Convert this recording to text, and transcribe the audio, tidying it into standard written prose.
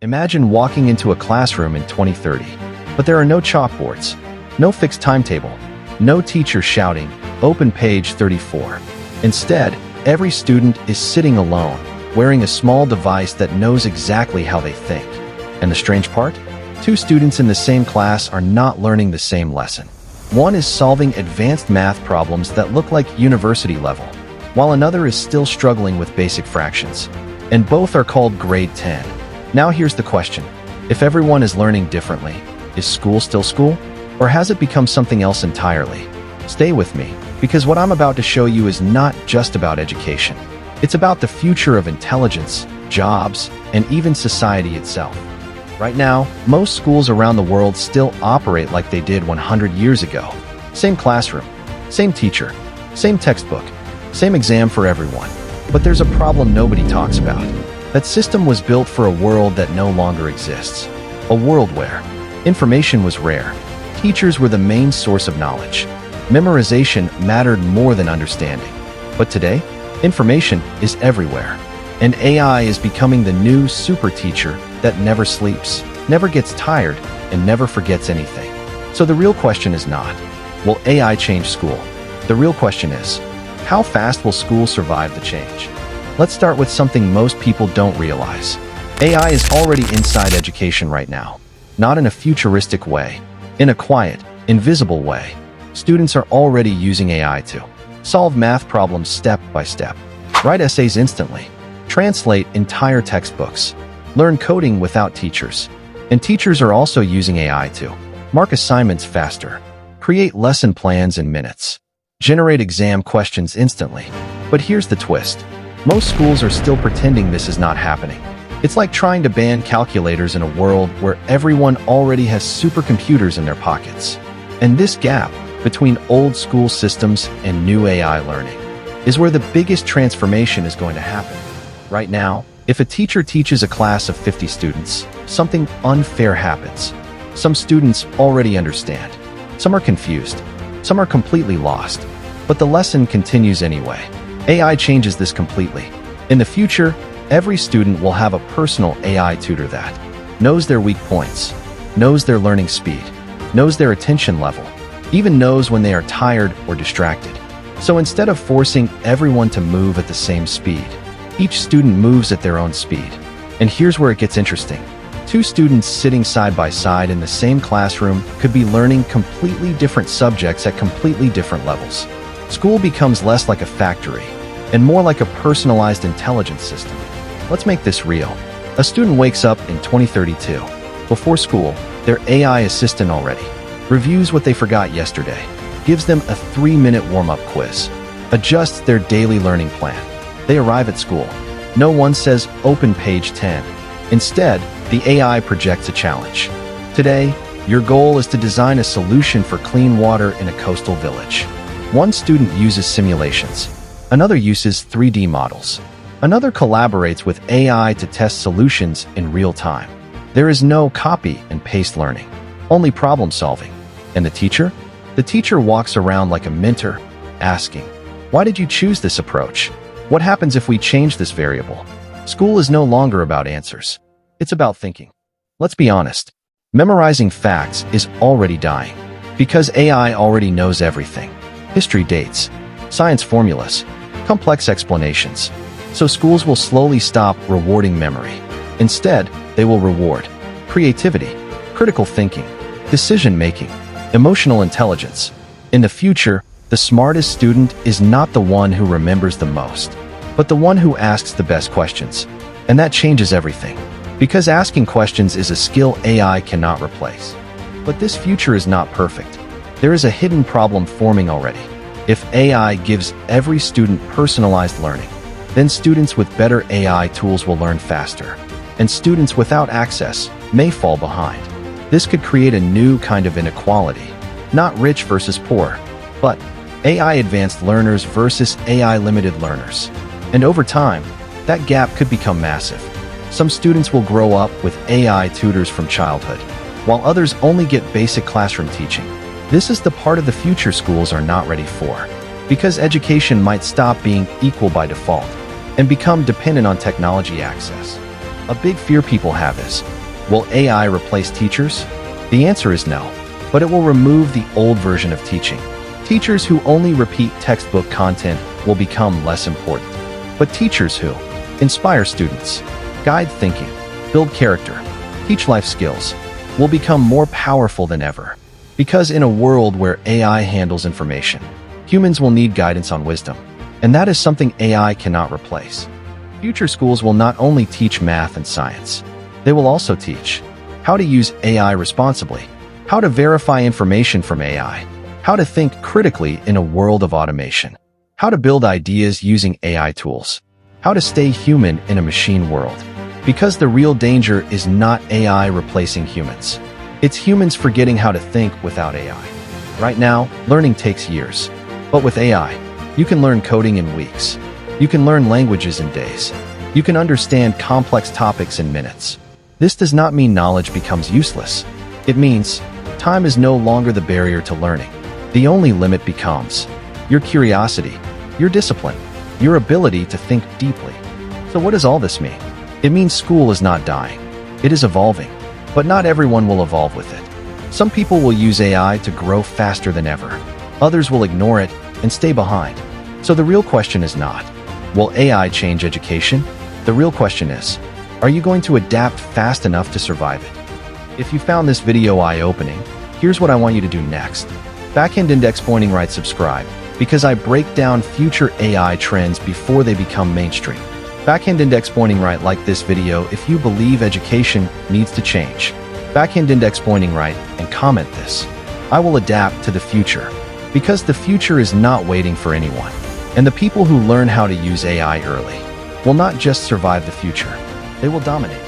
Imagine walking into a classroom in 2030, but there are no chalkboards, no fixed timetable, no teacher shouting, "Open page 34." Instead, every student is sitting alone, wearing a small device that knows exactly how they think. And the strange part? Two students in the same class are not learning the same lesson. One is solving advanced math problems that look like university level, while another is still struggling with basic fractions. And both are called grade 10. Now here's the question. If everyone is learning differently, is school still school? Or has it become something else entirely? Stay with me, because what I'm about to show you is not just about education. It's about the future of intelligence, jobs, and even society itself. Right now, most schools around the world still operate like they did 100 years ago. Same classroom, same teacher, same textbook, same exam for everyone. But there's a problem nobody talks about. That system was built for a world that no longer exists. A world where information was rare. Teachers were the main source of knowledge. Memorization mattered more than understanding. But today, information is everywhere. And AI is becoming the new super teacher that never sleeps, never gets tired, and never forgets anything. So the real question is not, will AI change school? The real question is, how fast will school survive the change? Let's start with something most people don't realize. AI is already inside education right now. Not in a futuristic way. In a quiet, invisible way. Students are already using AI to solve math problems step by step, write essays instantly, translate entire textbooks, learn coding without teachers. And teachers are also using AI to mark assignments faster, create lesson plans in minutes, generate exam questions instantly. But here's the twist. Most schools are still pretending this is not happening. It's like trying to ban calculators in a world where everyone already has supercomputers in their pockets. And this gap between old school systems and new AI learning is where the biggest transformation is going to happen. Right now, if a teacher teaches a class of 50 students, something unfair happens. Some students already understand. Some are confused. Some are completely lost. But the lesson continues anyway. AI changes this completely. In the future, every student will have a personal AI tutor that knows their weak points, knows their learning speed, knows their attention level, even knows when they are tired or distracted. So instead of forcing everyone to move at the same speed, each student moves at their own speed. And here's where it gets interesting. Two students sitting side by side in the same classroom could be learning completely different subjects at completely different levels. School becomes less like a factory and more like a personalized intelligence system. Let's make this real. A student wakes up in 2032. Before school, their AI assistant already reviews what they forgot yesterday, gives them a 3-minute warm-up quiz, adjusts their daily learning plan. They arrive at school. No one says, "Open page 10." Instead, the AI projects a challenge. Today, your goal is to design a solution for clean water in a coastal village. One student uses simulations. Another uses 3D models. Another collaborates with AI to test solutions in real time. There is no copy and paste learning, only problem solving. And the teacher? The teacher walks around like a mentor, asking, "Why did you choose this approach? What happens if we change this variable?" School is no longer about answers. It's about thinking. Let's be honest. Memorizing facts is already dying because AI already knows everything. History dates, science formulas, complex explanations. So schools will slowly stop rewarding memory. Instead, they will reward creativity, critical thinking, decision-making, emotional intelligence. In the future, the smartest student is not the one who remembers the most, but the one who asks the best questions. And that changes everything, because asking questions is a skill AI cannot replace. But this future is not perfect. There is a hidden problem forming already. If AI gives every student personalized learning, then students with better AI tools will learn faster, and students without access may fall behind. This could create a new kind of inequality, not rich versus poor, but AI advanced learners versus AI limited learners. And over time, that gap could become massive. Some students will grow up with AI tutors from childhood, while others only get basic classroom teaching. This is the part of the future schools are not ready for, because education might stop being equal by default and become dependent on technology access. A big fear people have is, will AI replace teachers? The answer is no, but it will remove the old version of teaching. Teachers who only repeat textbook content will become less important. But teachers who inspire students, guide thinking, build character, teach life skills will become more powerful than ever. Because in a world where AI handles information, humans will need guidance on wisdom, and that is something AI cannot replace. Future schools will not only teach math and science, they will also teach how to use AI responsibly, how to verify information from AI, how to think critically in a world of automation, how to build ideas using AI tools, how to stay human in a machine world. Because the real danger is not AI replacing humans. It's humans forgetting how to think without AI. Right now, learning takes years. But with AI, you can learn coding in weeks. You can learn languages in days. You can understand complex topics in minutes. This does not mean knowledge becomes useless. It means time is no longer the barrier to learning. The only limit becomes your curiosity, your discipline, your ability to think deeply. So what does all this mean? It means school is not dying. It is evolving, but not everyone will evolve with it. Some people will use AI to grow faster than ever. Others will ignore it and stay behind. So the real question is not, will AI change education? The real question is, are you going to adapt fast enough to survive it? If you found this video eye-opening, here's what I want you to do next. Backhand index pointing right subscribe, because I break down future AI trends before they become mainstream. Backhand index pointing right, like this video if you believe education needs to change. Backhand index pointing right and comment this. I will adapt to the future, because the future is not waiting for anyone. And the people who learn how to use AI early will not just survive the future, they will dominate.